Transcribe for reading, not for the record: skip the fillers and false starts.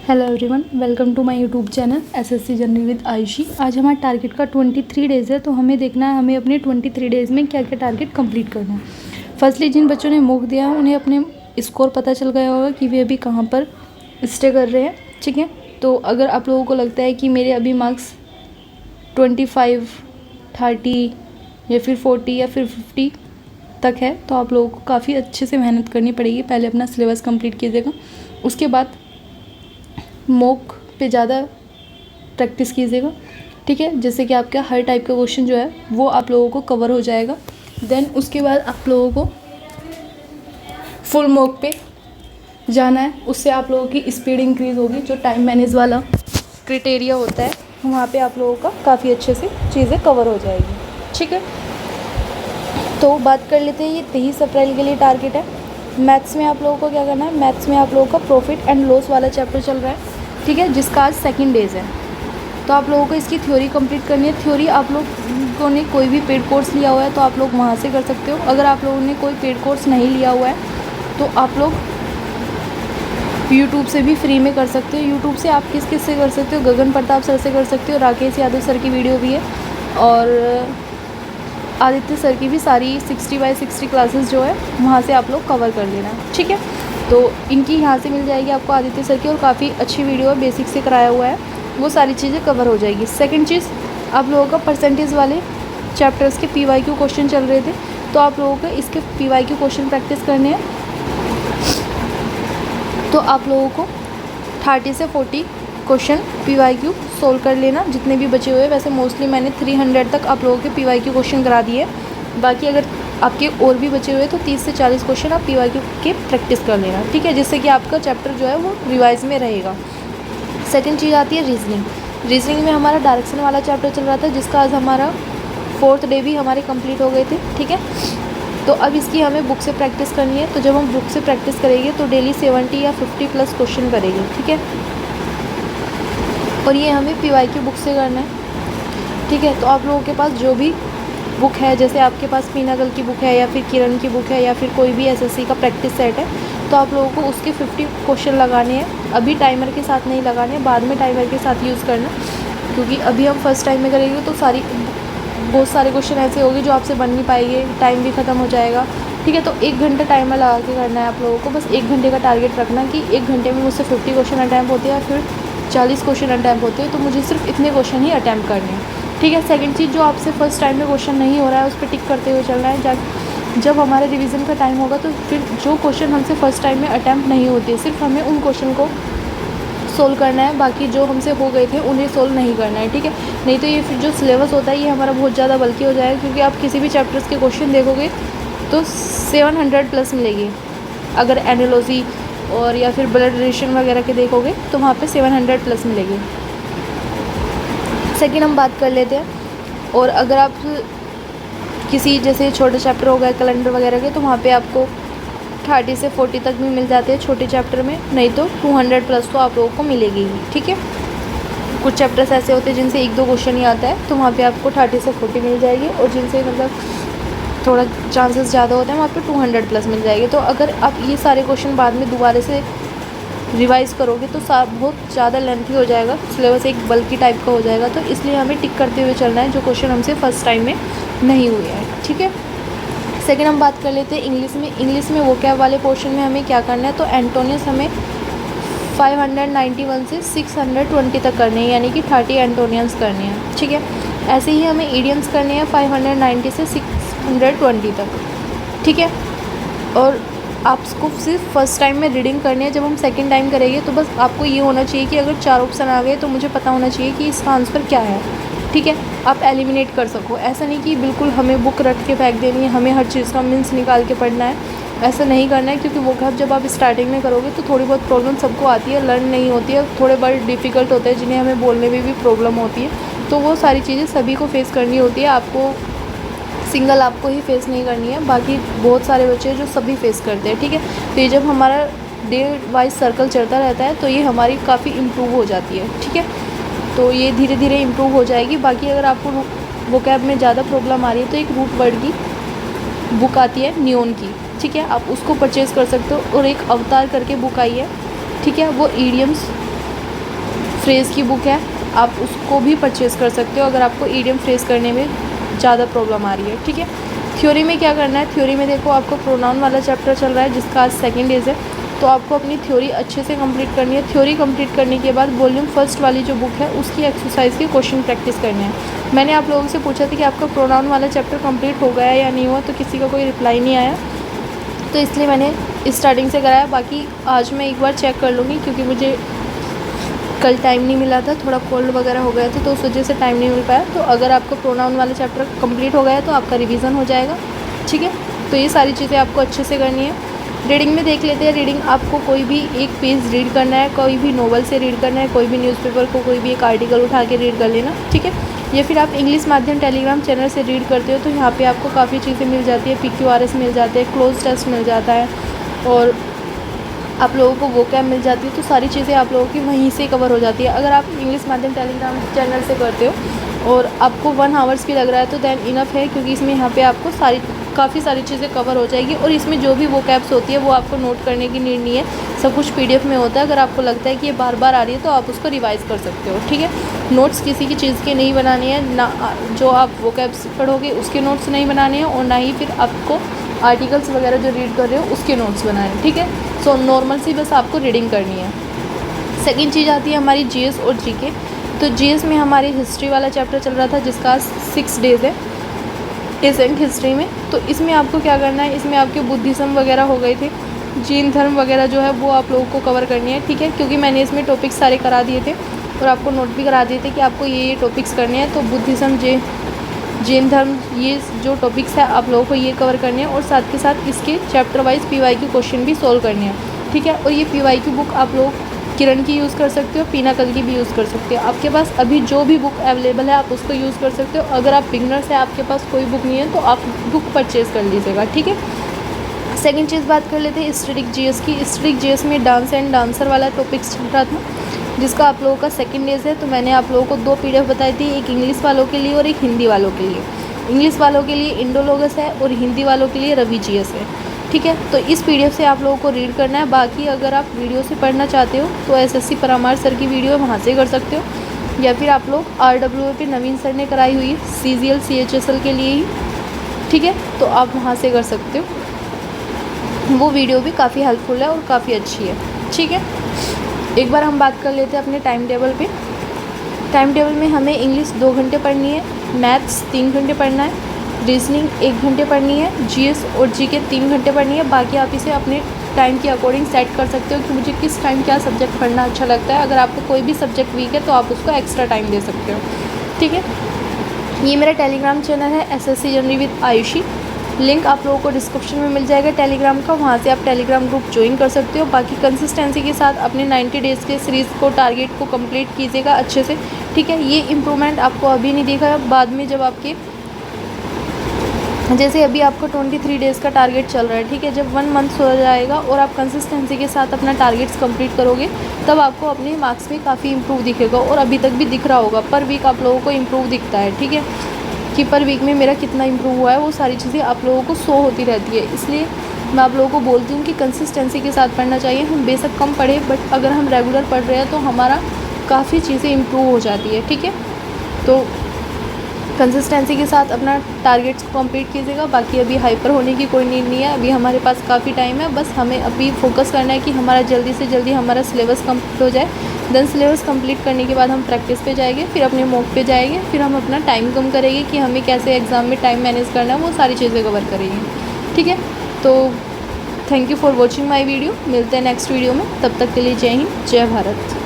Hello everyone, welcome to my YouTube channel SSC journey with Ayushi. आज हमारा target का 23 days है, तो हमें देखना है हमें अपने 23 डेज़ में क्या क्या टारगेट कंप्लीट करना है। फर्स्टली जिन बच्चों ने मॉक दिया है उन्हें अपने स्कोर पता चल गया होगा कि वे अभी कहाँ पर स्टे कर रहे हैं, ठीक है। तो अगर आप लोगों को लगता है कि मेरे अभी मार्क्स 25, 30 या फिर 40 या फिर 50 तक है, तो आप लोगों को काफ़ी अच्छे से मेहनत करनी पड़ेगी। पहले अपना सिलेबस कंप्लीट कीजिएगा, उसके बाद मॉक पे ज़्यादा प्रैक्टिस कीजिएगा, ठीक है, जिससे कि आपका हर टाइप का क्वेश्चन जो है वो आप लोगों को कवर हो जाएगा। देन उसके बाद आप लोगों को फुल मॉक पे जाना है, उससे आप लोगों की स्पीड इंक्रीज़ होगी। जो टाइम मैनेज वाला क्राइटेरिया होता है वहाँ पे आप लोगों का काफ़ी अच्छे से चीज़ें कवर हो जाएगी, ठीक है। तो बात कर लेते हैं, ये 23 अप्रैल के लिए टारगेट है। मैथ्स में आप लोगों को क्या करना है, मैथ्स में आप लोगों का प्रॉफिट एंड लॉस वाला चैप्टर चल रहा है, ठीक है, जिसका आज सेकंड डेज़ है। तो आप लोगों को इसकी थ्योरी कंप्लीट करनी है। थ्योरी आप लोगों ने कोई भी पेड कोर्स लिया हुआ है तो आप लोग वहाँ से कर सकते हो। अगर आप लोगों ने कोई पेड कोर्स नहीं लिया हुआ है तो आप लोग यूट्यूब से भी फ्री में कर सकते हो। यूट्यूब से आप किस से कर सकते हो, गगन प्रताप सर से कर सकते हो, राकेश यादव सर की वीडियो भी है, और आदित्य सर की भी सारी 60/60 क्लासेस जो है वहाँ से आप लोग कवर कर लेना, ठीक है। तो इनकी यहाँ से मिल जाएगी आपको आदित्य सर की, और काफ़ी अच्छी वीडियो है, बेसिक से कराया हुआ है, वो सारी चीज़ें कवर हो जाएगी। सेकंड चीज़, आप लोगों का परसेंटेज वाले चैप्टर्स के PYQ क्वेश्चन चल रहे थे, तो आप लोगों को इसके PYQ क्वेश्चन प्रैक्टिस करने हैं। तो आप लोगों को 30 से 40 क्वेश्चन PYQ सोल्व कर लेना, जितने भी बचे हुए। वैसे मोस्टली मैंने 300 तक आप लोगों के PYQ क्वेश्चन करा दिए, बाकी अगर आपके और भी बचे हुए तो 30 से 40 क्वेश्चन आप PYQ के प्रैक्टिस कर लेना, ठीक है, जिससे कि आपका चैप्टर जो है वो रिवाइज में रहेगा। सेकंड चीज़ आती है रीजनिंग। रीजनिंग में हमारा डायरेक्शन वाला चैप्टर चल रहा था, जिसका आज हमारा 4th डे भी हमारे कंप्लीट हो गए थे, ठीक है। तो अब इसकी हमें बुक से प्रैक्टिस करनी है। तो जब हम बुक से प्रैक्टिस करेंगे तो डेली 70 या 50+ क्वेश्चन करेंगे, ठीक है, और ये हमें PYQ बुक से करना है, ठीक है। तो आप लोगों के पास जो भी बुक है, जैसे आपके पास पीनागल की बुक है या फिर किरण की बुक है या फिर कोई भी SSC का प्रैक्टिस सेट है, तो आप लोगों को उसके 50 क्वेश्चन लगाने हैं। अभी टाइमर के साथ नहीं लगाने, बाद में टाइमर के साथ यूज़ करना, क्योंकि अभी हम फर्स्ट टाइम में करेंगे तो बहुत सारे क्वेश्चन ऐसे होंगे जो आपसे बन नहीं पाएंगे, टाइम भी ख़त्म हो जाएगा, ठीक है। तो 1 घंटा टाइमर लगा के करना है आप लोगों को। बस 1 घंटे का टारगेट रखना कि 1 घंटे में मुझसे 50 क्वेश्चन अटैम्प्ट होते हैं या फिर 40 क्वेश्चन अटैम्प्ट होते हैं, तो मुझे सिर्फ इतने क्वेश्चन ही अटैम्प्ट करने हैं, ठीक है। सेकंड चीज़, जो आपसे फर्स्ट टाइम में क्वेश्चन नहीं हो रहा है उस पर टिक करते हुए चलना है। जब हमारे रिवीजन का टाइम होगा तो फिर जो क्वेश्चन हमसे फर्स्ट टाइम में अटैम्प्ट नहीं होते, सिर्फ हमें उन क्वेश्चन को सोल्व करना है, बाकी जो हमसे हो गए थे उन्हें सोल्व नहीं करना है, ठीक है। नहीं तो ये फिर जो सिलेबस होता है ये हमारा बहुत ज़्यादा बल्कि हो जाएगा, क्योंकि आप किसी भी चैप्टर्स के क्वेश्चन देखोगे तो 700+ मिलेगी। अगर एनालॉजी और या फिर ब्लड रिलेशन वगैरह के देखोगे तो वहाँ पे 700+ मिलेगी। सेकंड हम बात कर लेते हैं, और अगर आप किसी जैसे छोटे चैप्टर हो गए कैलेंडर वगैरह के, तो वहाँ पे आपको 30 से 40 तक भी मिल जाते हैं छोटे चैप्टर में, नहीं तो 200+ तो आप लोगों को मिलेगी ही, ठीक है। कुछ चैप्टर्स ऐसे होते हैं जिनसे 1-2 क्वेश्चन ही आता है, तो वहाँ पे आपको 30 से 40 मिल जाएगी, और जिनसे मतलब थोड़ा चांसेस ज़्यादा होते हैं वहाँ पे 200+ मिल जाएगी। तो अगर आप ये सारे क्वेश्चन बाद में दोबारा से रिवाइज करोगे तो बहुत ज़्यादा लेंथी हो जाएगा, सिलेबस एक बल्कि टाइप का हो जाएगा। तो इसलिए हमें टिक करते हुए चलना है जो क्वेश्चन हमसे फर्स्ट टाइम में नहीं हुए हैं, ठीक है। सेकंड हम बात कर लेते हैं इंग्लिश में। इंग्लिश में वोकैब वाले पोर्शन में हमें क्या करना है, तो एंटोनियस हमें 591 से 620 तक करने हैं, यानी कि 30 एंटोनियंस करने हैं, ठीक है। ऐसे ही हमें ईडियम्स करने हैं 590 से 620 तक, ठीक है। और आपको सिर्फ फर्स्ट टाइम में रीडिंग करनी है। जब हम सेकंड टाइम करेंगे तो बस आपको ये होना चाहिए कि अगर 4 ऑप्शन आ गए तो मुझे पता होना चाहिए कि इसका आंसर क्या है, ठीक है, आप एलिमिनेट कर सको। ऐसा नहीं कि बिल्कुल हमें बुक रट के फेंक देनी है, हमें हर चीज़ का मीन्स निकाल के पढ़ना है, ऐसा नहीं करना है। क्योंकि वोकैब जब आप स्टार्टिंग में करोगे तो थोड़ी बहुत प्रॉब्लम सबको आती है, लर्न नहीं होती है, थोड़े वर्ड डिफ़िकल्ट होते हैं जिन्हें हमें बोलने में भी प्रॉब्लम होती है। तो वो सारी चीज़ें सभी को फेस करनी होती है, आपको सिंगल आपको ही फेस नहीं करनी है, बाकी बहुत सारे बच्चे हैं जो सभी फेस करते हैं, ठीक है। तो ये जब हमारा डे वाइज सर्कल चलता रहता है तो ये हमारी काफ़ी इम्प्रूव हो जाती है, ठीक है। तो ये धीरे धीरे इम्प्रूव हो जाएगी। बाकी अगर आपको वोकैब में ज़्यादा प्रॉब्लम आ रही है तो एक रूट वर्ड की बुक आती है नियोन की, ठीक है, आप उसको परचेज़ कर सकते हो। और एक अवतार करके बुक आई है, ठीक है, वो ईडियम्स फ्रेज़ की बुक है, आप उसको भी परचेज़ कर सकते हो अगर आपको ईडियम फ्रेज़ करने में ज़्यादा प्रॉब्लम आ रही है, ठीक है। थ्योरी में क्या करना है, थ्योरी में देखो आपको प्रोनाउन वाला चैप्टर चल रहा है जिसका आज सेकंड डेज है, तो आपको अपनी थ्योरी अच्छे से कंप्लीट करनी है। थ्योरी कंप्लीट करने के बाद वॉल्यूम फर्स्ट वाली जो बुक है उसकी एक्सरसाइज के क्वेश्चन प्रैक्टिस करने हैं। मैंने आप लोगों से पूछा था कि आपका प्रोनाउन वाला चैप्टर कंप्लीट हो गया या नहीं हुआ, तो किसी का कोई रिप्लाई नहीं आया, तो इसलिए मैंने स्टार्टिंग से कराया। बाकी आज मैं एक बार चेक कर लूँगी क्योंकि मुझे कल टाइम नहीं मिला था, थोड़ा कोल्ड वगैरह हो गया था तो उस वजह से टाइम नहीं मिल पाया। तो अगर आपका प्रोनाउन वाला चैप्टर कंप्लीट हो गया है तो आपका रिवीजन हो जाएगा, ठीक है। तो ये सारी चीज़ें आपको अच्छे से करनी है। रीडिंग में देख लेते हैं। रीडिंग आपको कोई भी एक पेज रीड करना है, कोई भी नोवेल से रीड करना है, कोई भी न्यूज़पेपर को कोई भी एक आर्टिकल उठा के रीड कर लेना, ठीक है। या फिर आप इंग्लिश माध्यम टेलीग्राम चैनल से रीड करते हो तो यहाँ पे आपको काफ़ी चीज़ें मिल जाती है, PQRS मिल जाते हैं, क्लोज टेस्ट मिल जाता है और आप लोगों को वोकैब मिल जाती है। तो सारी चीज़ें आप लोगों की वहीं से कवर हो जाती है। अगर आप इंग्लिश माध्यम टेलीग्राम चैनल से करते हो और आपको 1 आवर्स भी लग रहा है तो दैन इनफ है, क्योंकि इसमें यहाँ पे आपको काफ़ी सारी चीज़ें कवर हो जाएगी और इसमें जो भी वोकैब्स होती है वो आपको नोट करने की नीड नहीं है, सब कुछ PDF में होता है। अगर आपको लगता है कि ये बार बार आ रही है तो आप उसको रिवाइज़ कर सकते हो, ठीक है। नोट्स किसी की चीज़ के नहीं बनाने हैं, ना जो आप वोकैब्स पढ़ोगे उसके नोट्स नहीं बनाने हैं और ना ही फिर आपको आर्टिकल्स वगैरह जो रीड कर रहे हो उसके नोट्स बनाने, ठीक है। सो नॉर्मल सी बस आपको रीडिंग करनी है। सेकंड चीज़ आती है हमारी GS और GK। तो GS में हमारी हिस्ट्री वाला चैप्टर चल रहा था जिसका 6 डेज़ है एंशिएंट हिस्ट्री में। तो इसमें आपको क्या करना है, इसमें आपके बुद्धिज़्म वगैरह हो गए थे, जैन धर्म वगैरह जो है वो आप लोगों को कवर करनी है, ठीक है। क्योंकि मैंने इसमें टॉपिक्स सारे करा दिए थे और आपको नोट भी करा दिए थे कि आपको ये टॉपिक्स करने हैं। तो बुद्धिज़्म, जैन धर्म, ये जो टॉपिक्स है आप लोगों को ये कवर करने हैं और साथ के साथ इसके चैप्टर वाइज PYQ क्वेश्चन भी सोल्व करने हैं, ठीक है। और ये PYQ बुक आप लोग किरण की यूज़ कर सकते हो, पिनाकल की भी यूज़ कर सकते हो। आपके पास अभी जो भी बुक अवेलेबल है आप उसको यूज़ कर सकते हो। अगर आप बिगनर्स हैं, आपके पास कोई बुक नहीं है तो आप बुक परचेज़ कर लीजिएगा, ठीक है। सेकंड चीज़ बात कर लेते हैं स्टैटिक GS की। स्टैटिक GS में डांस एंड डांसर वाला टॉपिक्स चल रहा था जिसका आप लोगों का सेकंड डेज है। तो मैंने आप लोगों को 2 PDF बताई थी, एक इंग्लिश वालों के लिए और एक हिंदी वालों के लिए। इंग्लिश वालों के लिए इंडोलॉगस है और हिंदी वालों के लिए रवि GS है, ठीक है। तो इस PDF से आप लोगों को रीड करना है। बाकी अगर आप वीडियो से पढ़ना चाहते हो तो SSC परमार सर की वीडियो वहाँ से कर सकते हो, या फिर आप लोग RWA पे नवीन सर ने कराई हुई है CGL CHSL के लिए ही, ठीक है। तो आप वहाँ से कर सकते हो, वो वीडियो भी काफ़ी हेल्पफुल है और काफ़ी अच्छी है, ठीक है। एक बार हम बात कर लेते हैं अपने टाइम टेबल पे। टाइम टेबल में हमें इंग्लिश 2 घंटे पढ़नी है, मैथ्स 3 घंटे पढ़ना है, रीजनिंग 1 घंटे पढ़नी है, GS और GK 3 घंटे पढ़नी है। बाकी आप इसे अपने टाइम के अकॉर्डिंग सेट कर सकते हो कि मुझे किस टाइम क्या सब्जेक्ट पढ़ना अच्छा लगता है। अगर आपको कोई भी सब्जेक्ट वीक है तो आप उसको एक्स्ट्रा टाइम दे सकते हो, ठीक है। ये मेरा टेलीग्राम चैनल है SSC journey with Ayushi. Link आप लोगों को डिस्क्रिप्शन में मिल जाएगा टेलीग्राम का, वहाँ से आप टेलीग्राम ग्रुप ज्वाइन कर सकते हो। बाकी कंसिस्टेंसी के साथ अपने 90 डेज़ के सीरीज़ को टारगेट को कंप्लीट कीजिएगा अच्छे से, ठीक है। ये इम्प्रूवमेंट आपको अभी नहीं दिखा, बाद में जब आपके जैसे अभी आपको 23 डेज़ का टारगेट चल रहा है, ठीक है। जब 1 मंथ हो जाएगा और आप कंसिस्टेंसी के साथ अपना टारगेट्स कंप्लीट करोगे तब आपको अपने मार्क्स में काफ़ी इंप्रूव दिखेगा और अभी तक भी दिख रहा होगा। पर वीक आप लोगों को इंप्रूव दिखता है, ठीक है, कि पर वीक में मेरा कितना इंप्रूव हुआ है, वो सारी चीज़ें आप लोगों को शो होती रहती है। इसलिए मैं आप लोगों को बोलती हूँ कि कंसिस्टेंसी के साथ पढ़ना चाहिए। हम बेशक कम पढ़े बट अगर हम रेगुलर पढ़ रहे हैं तो हमारा काफ़ी चीज़ें इंप्रूव हो जाती है, ठीक है। तो कंसिस्टेंसी के साथ अपना टारगेट्स को कंप्लीट कीजिएगा। बाकी अभी हाइपर होने की कोई नीड नहीं है, अभी हमारे पास काफ़ी टाइम है। बस हमें अभी फोकस करना है कि हमारा जल्दी से जल्दी हमारा सिलेबस कंप्लीट हो जाए। देन सिलेबस कंप्लीट करने के बाद हम प्रैक्टिस पे जाएंगे, फिर अपने मॉक पे जाएंगे, फिर हम अपना टाइम कम करेंगे कि हमें कैसे एग्ज़ाम में टाइम मैनेज करना है, वो सारी चीज़ें कवर करेंगे, ठीक है। तो thank you for watching my video. मिलते हैं नेक्स्ट वीडियो में, तब तक के लिए जय हिंद, जय भारत।